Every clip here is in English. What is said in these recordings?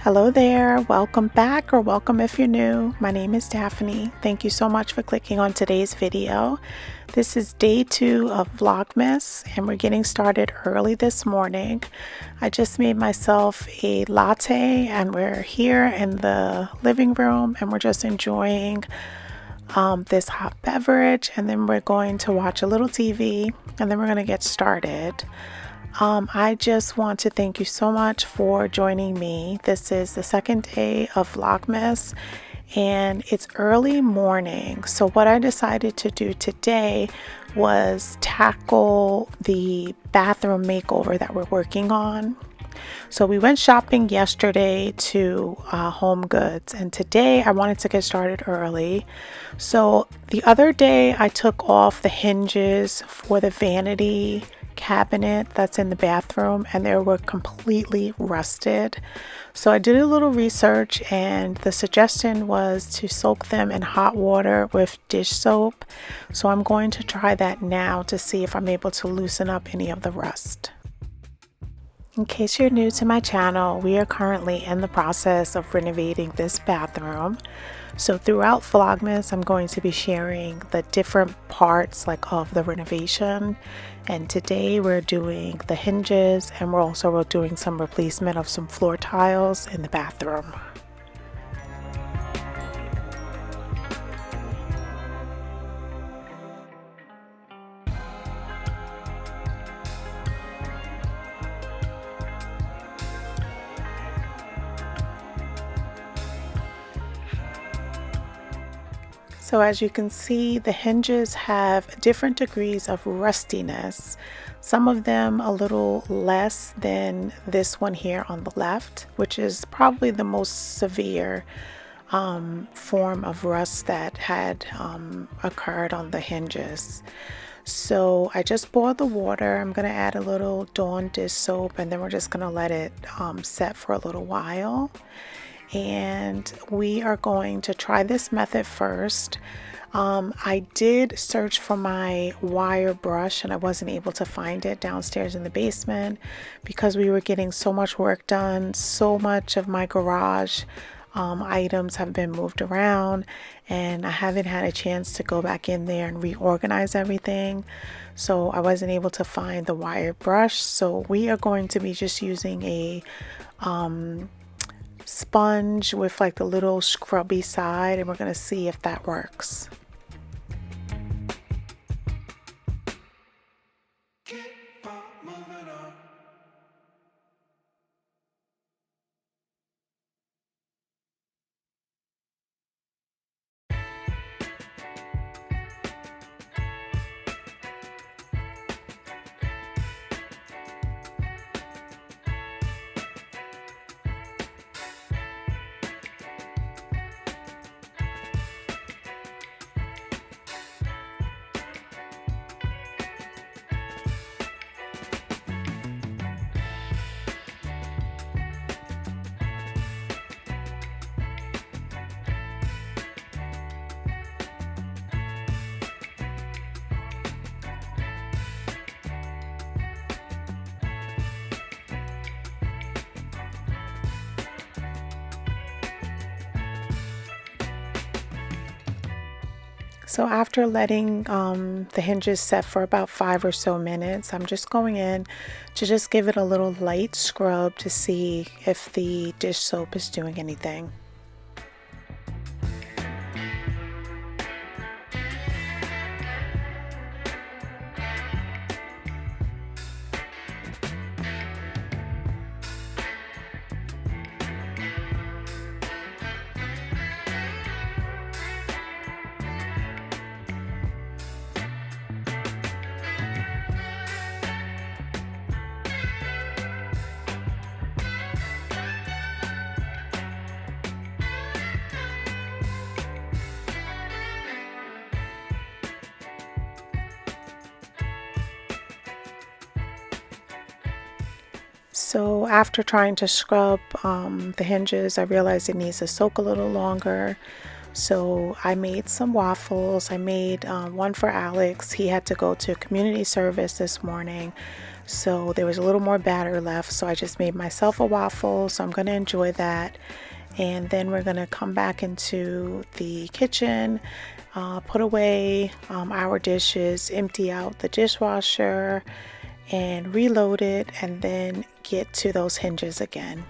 Hello there, welcome back or welcome if you're new. My name is Daphne. Thank you so much for clicking on today's video. This is day 2 of Vlogmas and we're getting started early this morning. I just made myself a latte and we're here in the living room and we're just enjoying this hot beverage, and then we're going to watch a little TV and then we're going to get started. I just want to thank you so much for joining me. This is the second day of Vlogmas and it's early morning. So what I decided to do today was tackle the bathroom makeover that we're working on. So we went shopping yesterday to Home Goods, and today I wanted to get started early. So the other day I took off the hinges for the vanity cabinet that's in the bathroom and they were completely rusted. So I did a little research and the suggestion was to soak them in hot water with dish soap. So I'm going to try that now to see if I'm able to loosen up any of the rust. In case you're new to my channel, we are currently in the process of renovating this bathroom. So throughout Vlogmas, I'm going to be sharing the different parts of the renovation. And today we're doing the hinges and we're doing some replacement of some floor tiles in the bathroom. So as you can see, the hinges have different degrees of rustiness. Some of them a little less than this one here on the left, which is probably the most severe form of rust that had occurred on the hinges. So I just boiled the water. I'm going to add a little Dawn dish soap and then we're just going to let it set for a little while. And we are going to try this method first. I did search for my wire brush and I wasn't able to find it downstairs in the basement because we were getting so much work done. So much of my garage items have been moved around and I haven't had a chance to go back in there and reorganize everything. So I wasn't able to find the wire brush. So we are going to be just using a sponge with the little scrubby side and we're going to see if that works. So after letting the hinges set for about 5 or so minutes, I'm just going in to just give it a little light scrub to see if the dish soap is doing anything. So after trying to scrub the hinges, I realized it needs to soak a little longer. So I made some waffles. I made one for Alex. He had to go to community service this morning. So there was a little more batter left, so I just made myself a waffle, so I'm going to enjoy that. And then we're going to come back into the kitchen, put away our dishes, empty out the dishwasher, and reload it, and then get to those hinges again.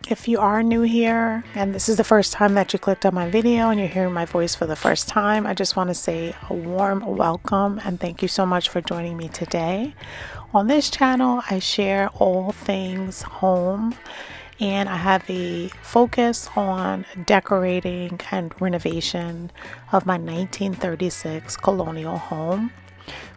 If you are new here and this is the first time that you clicked on my video and you're hearing my voice for the first time, I just want to say a warm welcome and thank you so much for joining me today. On this channel, I share all things home, and I have a focus on decorating and renovation of my 1936 colonial home.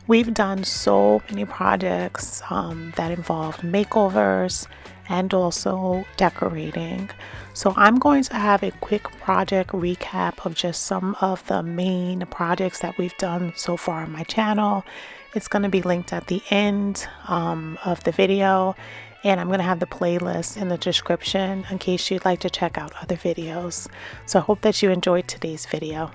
We've done so many projects that involve makeovers and also decorating. So I'm going to have a quick project recap of just some of the main projects that we've done so far on my channel. It's going to be linked at the end of the video, and I'm going to have the playlist in the description in case you'd like to check out other videos. So I hope that you enjoyed today's video.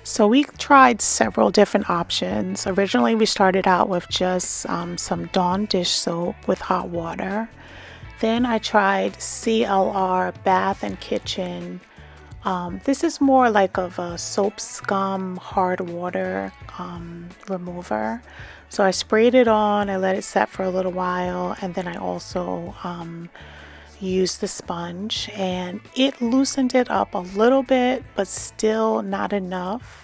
So we tried several different options. Originally we started out with just some Dawn dish soap with hot water. Then I tried CLR bath and kitchen. This is more like of a soap scum hard water remover. So I sprayed it on, I let it set for a little while, and then I also used the sponge, and it loosened it up a little bit but still not enough.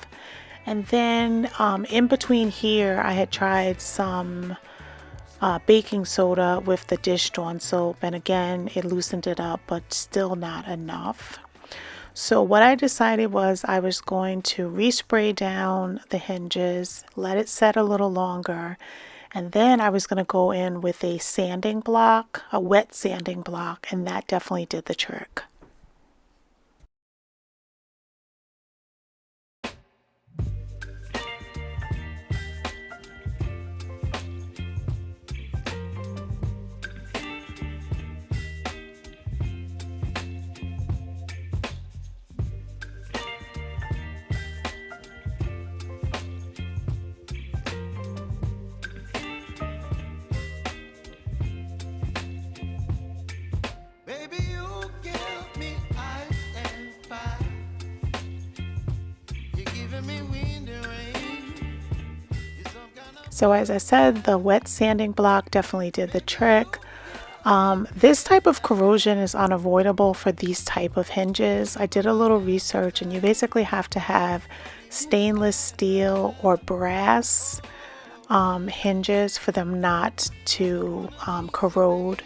And then in between here I had tried some baking soda with the dish Dawn soap, and again it loosened it up but still not enough. So what I decided was I was going to respray down the hinges, let it set a little longer, and then I was going to go in with a sanding block, a wet sanding block, and that definitely did the trick. So as I said, the wet sanding block definitely did the trick. This type of corrosion is unavoidable for these type of hinges. I did a little research, and you basically have to have stainless steel or brass hinges for them not to corrode.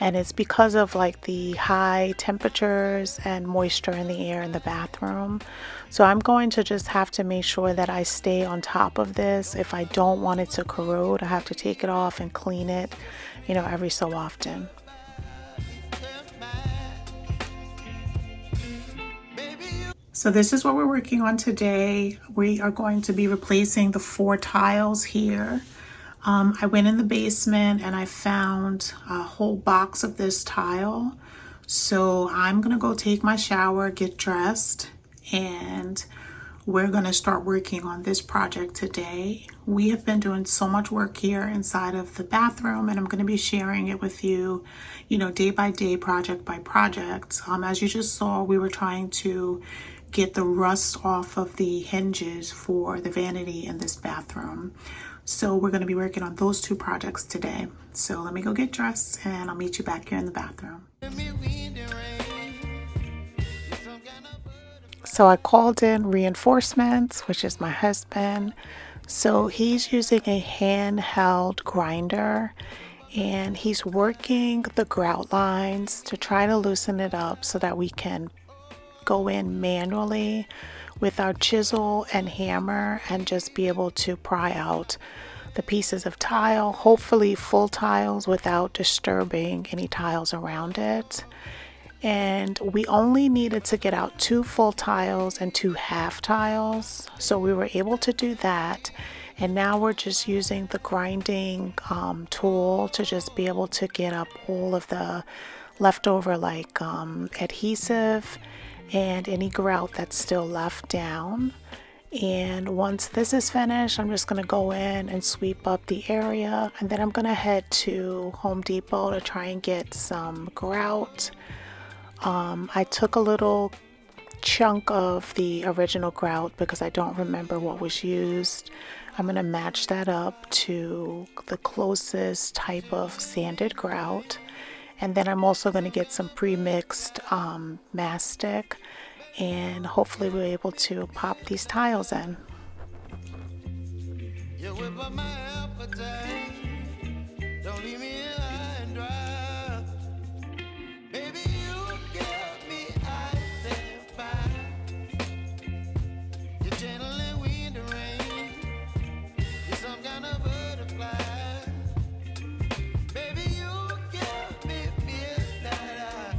And it's because of like the high temperatures and moisture in the air in the bathroom. So I'm going to just have to make sure that I stay on top of this. If I don't want it to corrode, I have to take it off and clean it, you know, every so often. So this is what we're working on today. We are going to be replacing the 4 tiles here. I went in the basement and I found a whole box of this tile. So I'm gonna go take my shower, get dressed, and we're gonna start working on this project today. We have been doing so much work here inside of the bathroom, and I'm gonna be sharing it with you, you know, day by day, project by project. As you just saw, we were trying to get the rust off of the hinges for the vanity in this bathroom. So we're going to be working on those 2 projects today. So let me go get dressed and I'll meet you back here in the bathroom. So I called in reinforcements, which is my husband. So he's using a handheld grinder, and he's working the grout lines to try to loosen it up so that we can go in manually with our chisel and hammer and just be able to pry out the pieces of tile, hopefully full tiles without disturbing any tiles around it. And we only needed to get out 2 full tiles and 2 half tiles, so we were able to do that. And now we're just using the grinding tool to just be able to get up all of the leftover like adhesive and any grout that's still left down. And once this is finished, I'm just going to go in and sweep up the area, and then I'm going to head to Home Depot to try and get some grout. I took a little chunk of the original grout because I don't remember what was used. I'm going to match that up to the closest type of sanded grout. And then I'm also going to get some pre-mixed mastic, and hopefully we're able to pop these tiles in. You whip up my appetite. Don't leave me high and dry. Baby, you get me out there fine. You're channeling wind and rain. You're some kind of butterfly. Baby, you give me midnight.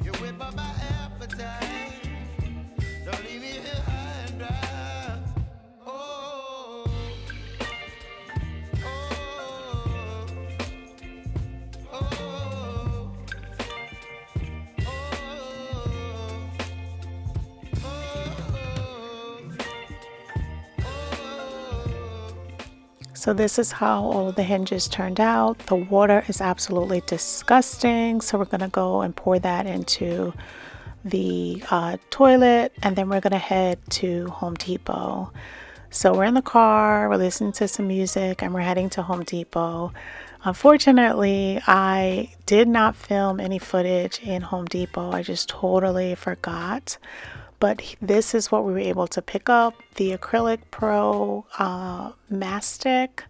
You whip up my appetite. Don't leave me here high and dry. Oh, oh, oh, oh, So this is how all of the hinges turned out. The water is absolutely disgusting, so we're going to go and pour that into the toilet, and then we're going to head to Home Depot. So we're in the car, we're listening to some music, and we're heading to Home Depot. Unfortunately, I did not film any footage in Home Depot. I just totally forgot. But this is what we were able to pick up: the Acrylic Pro mastic,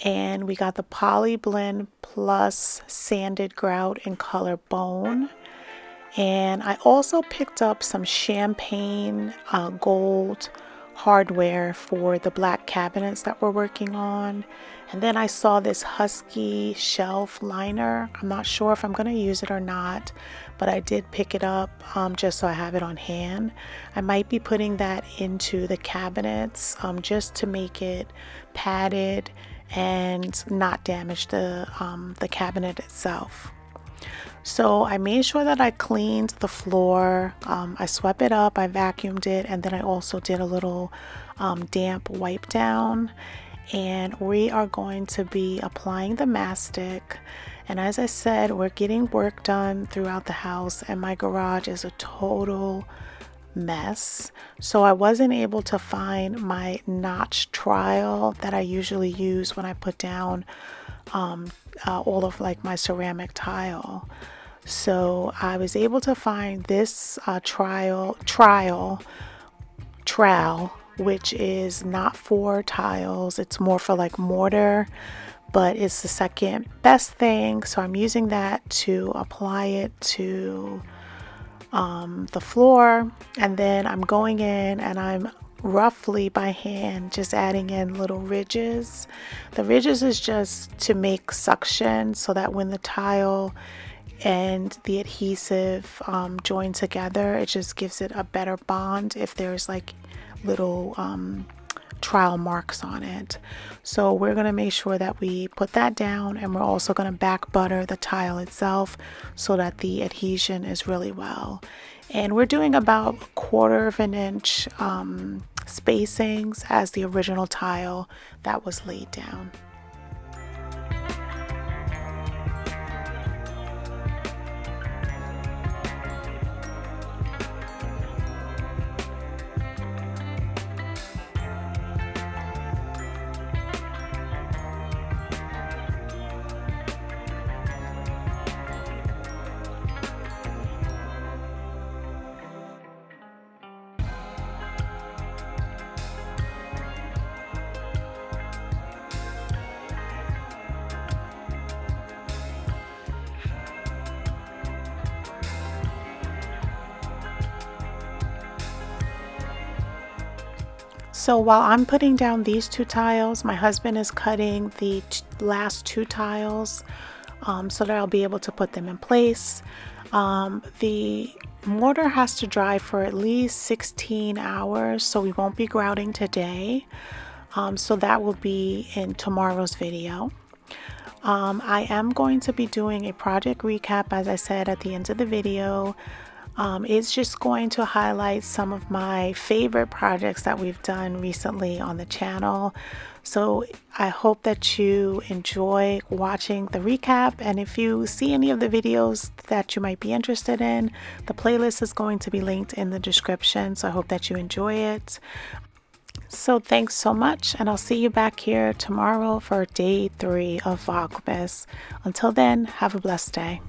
and we got the Poly Blend Plus sanded grout in color bone. And I also picked up some champagne gold hardware for the black cabinets that we're working on. And then I saw this Husky shelf liner. I'm not sure if I'm going to use it or not, but I did pick it up just so I have it on hand. I might be putting that into the cabinets just to make it padded and not damage the cabinet itself. So I made sure that I cleaned the floor. I swept it up, I vacuumed it, and then I also did a little damp wipe down. And we are going to be applying the mastic. And as I said, we're getting work done throughout the house, and my garage is a total mess. So I wasn't able to find my notch trowel that I usually use when I put down all of like my ceramic tile. So I was able to find this trowel, which is not for tiles. It's more for like mortar, but it's the second best thing. So I'm using that to apply it to the floor, and then I'm going in and I'm roughly by hand just adding in little ridges. The ridges is just to make suction so that when the tile and the adhesive join together, it just gives it a better bond if there's like little trowel marks on it. So we're going to make sure that we put that down, and we're also going to back butter the tile itself so that the adhesion is really well. And we're doing about 1/4 of an inch spacings as the original tile that was laid down. So while I'm putting down these 2 tiles, my husband is cutting the last 2 tiles so that I'll be able to put them in place. The mortar has to dry for at least 16 hours, so we won't be grouting today. So that will be in tomorrow's video. I am going to be doing a project recap, as I said at the end of the video. It's just going to highlight some of my favorite projects that we've done recently on the channel. So I hope that you enjoy watching the recap, and if you see any of the videos that you might be interested in, the playlist is going to be linked in the description. So I hope that you enjoy it. So thanks so much, and I'll see you back here tomorrow for day 3 of Vlogmas. Until then, have a blessed day.